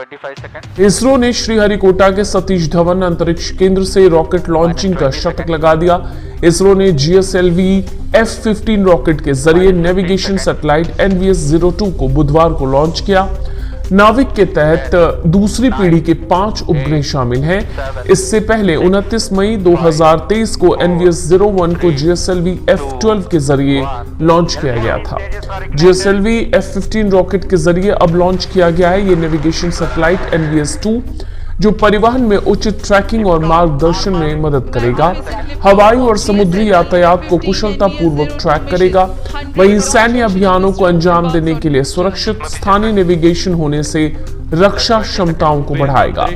25 second. ISRO ने श्रीहरिकोटा के सतीश धवन अंतरिक्ष केंद्र से रॉकेट लॉन्चिंग का शतक लगा दिया। इसरो ने GSLV F-15 रॉकेट के जरिए नेविगेशन सैटेलाइट NVS-02 को बुधवार को लॉन्च किया। नाविक के तहत दूसरी पीढ़ी के 5 उपग्रह शामिल हैं। इससे पहले 29 मई 2023 को NVS-01 को GSLV F-12 के जरिए लॉन्च किया गया था। GSLV F-15 रॉकेट के जरिए अब लॉन्च किया गया है ये नेविगेशन सैटेलाइट NVS-2, जो परिवहन में उचित ट्रैकिंग और मार्गदर्शन में मदद करेगा। हवाई और समुद्री यातायात को कुशलता पूर्वक ट्रैक करेगा। वहीं सैन्य अभियानों को अंजाम देने के लिए सुरक्षित स्थानीय नेविगेशन होने से रक्षा क्षमताओं को बढ़ाएगा।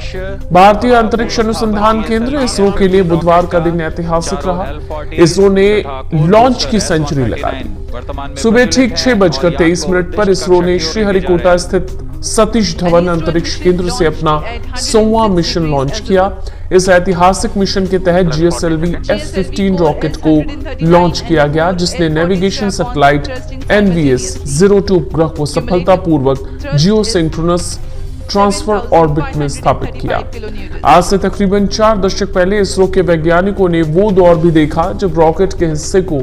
भारतीय अंतरिक्ष अनुसंधान केंद्र इसरो के लिए बुधवार का दिन ऐतिहासिक रहा। इसरो ने लॉन्च की सेंचुरी लगा दी। सुबह ठीक 6:23 पर इसरो ने श्रीहरिकोटा स्थित सतीश धवन अंतरिक्ष केंद्र से अपना 100वां मिशन लॉन्च किया। इस ऐतिहासिक मिशन के तहत GSLV F-15 रॉकेट को लॉन्च किया गया, जिसने नेविगेशन सैटेलाइट NVS-02 उपग्रह को सफलतापूर्वक जियोसिंक्रोनस ट्रांसफर ऑर्बिट में स्थापित किया। आज से तकरीबन 4 दशक पहले इसरो के वैज्ञानिकों ने वो दौर भी देखा जब रॉकेट के हिस्से को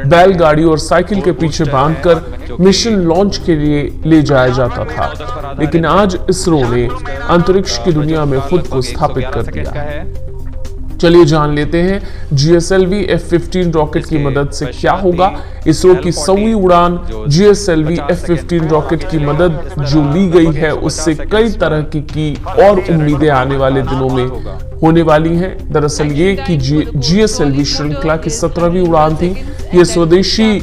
बैलगाड़ी और साइकिल के पीछे बांधकर मिशन लॉन्च के लिए ले जाया जाता था, लेकिन आज इसरो ने अंतरिक्ष की दुनिया में खुद को स्थापित कर दिया है। चलिए जान लेते हैं GSLV F-15 रॉकेट की मदद से क्या होगा। इसरो की 100वीं उड़ान GSLV F-15 रॉकेट की मदद जो ली गई है, उससे कई तरह की और उम्मीदें आने वाले दिनों में होने वाली हैं। दरअसल ये कि GSLV श्रृंखला की 17वीं उड़ान थी। ये स्वदेशी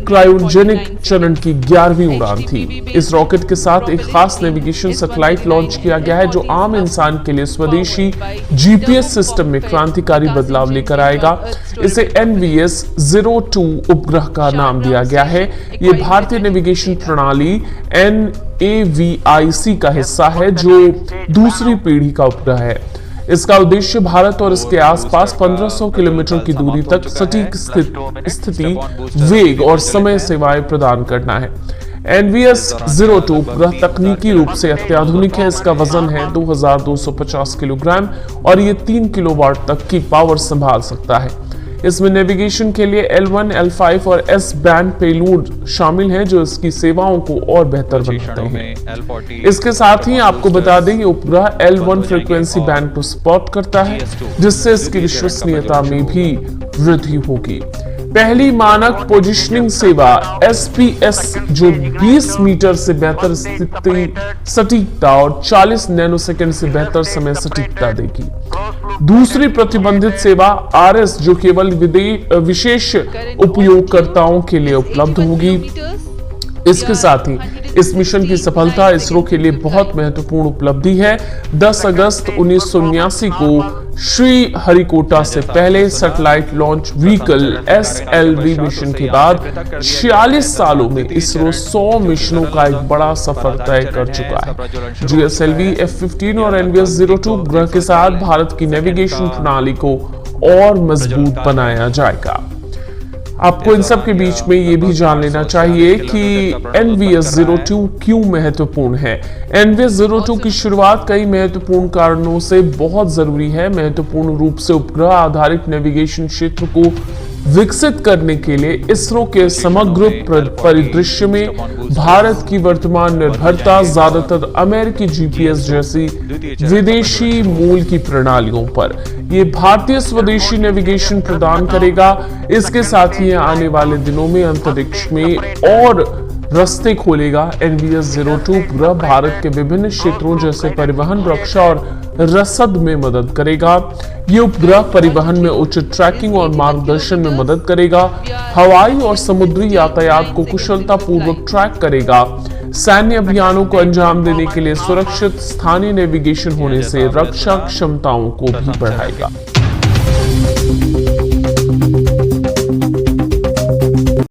क्रायोजेनिक चरण की 11वीं उड़ान थी। इस रॉकेट के साथ एक खास नेविगेशन सैटेलाइट लॉन्च किया गया है, जो आम इंसान के लिए स्वदेशी GPS सिस्टम में क्रांतिकारी बदलाव लेकर आएगा। इसे NVS-02 उपग्रह का नाम दिया गया है। ये भारतीय नेविगेशन प्रणाली NAVIC का हिस्सा है, जो दूसरी पीढ़ी का उपग्रह है। इसका उद्देश्य भारत और इसके आसपास 1500 किलोमीटर की दूरी तक सटीक स्थिति, वेग और समय सेवाएं प्रदान करना है। NVS-02 उपग्रह तकनीकी रूप से अत्याधुनिक है। इसका वजन है 2250 किलोग्राम और ये 3 किलोवाट तक की पावर संभाल सकता है। इसमें नेविगेशन के लिए L1, L5 और S बैंड पेलोड शामिल हैं, जो इसकी सेवाओं को और बेहतर बनाते हैं। इसके साथ ही आपको बता दें ये उपग्रह L1 फ्रीक्वेंसी बैंड को सपोर्ट करता है, जिससे इसकी विश्वसनीयता में भी वृद्धि होगी। पहली मानक पोजिशनिंग सेवा SPS, जो 20 मीटर से बेहतर सटीकता और 40 नैनोसेकंड से बेहतर समय सटीकता देगी। दूसरी प्रतिबंधित सेवा RS, जो केवल विशेष उपयोगकर्ताओं के लिए उपलब्ध होगी। इसके साथ ही इस मिशन की सफलता इसरो के लिए बहुत महत्वपूर्ण उपलब्धि है। 10 अगस्त 1979 को श्रीहरिकोटा से पहले satellite launch vehicle SLV mission के बाद 46 सालों में इसरो 100 मिशनों का एक बड़ा सफर तय कर चुका है। GSLV F-15 और NVS-02 उपग्रह के साथ भारत की नेविगेशन प्रणाली को और मजबूत बनाया जाएगा। आपको इन सब के बीच में ये भी जान लेना चाहिए कि NVS-02 क्यों महत्वपूर्ण है। NVS-02 की शुरुआत कई महत्वपूर्ण कारणों से बहुत जरूरी है। महत्वपूर्ण रूप से उपग्रह आधारित नेविगेशन क्षेत्र को विकसित करने के लिए इसरो के समग्र परिदृश्य में भारत की वर्तमान निर्भरता ज्यादातर अमेरिकी GPS जैसी विदेशी मूल की प्रणालियों पर, ये भारतीय स्वदेशी नेविगेशन प्रदान करेगा। इसके साथ ही आने वाले दिनों में अंतरिक्ष में और रास्ते खोलेगा। NVS-02 उपग्रह भारत के विभिन्न क्षेत्रों जैसे परिवहन, रक्षा और रसद में मदद करेगा। ये उपग्रह परिवहन में उचित ट्रैकिंग और मार्गदर्शन में मदद करेगा। हवाई और समुद्री यातायात को कुशलता पूर्वक ट्रैक करेगा। सैन्य अभियानों को अंजाम देने के लिए सुरक्षित स्थानीय नेविगेशन होने से रक्षा क्षमताओं को भी बढ़ाएगा।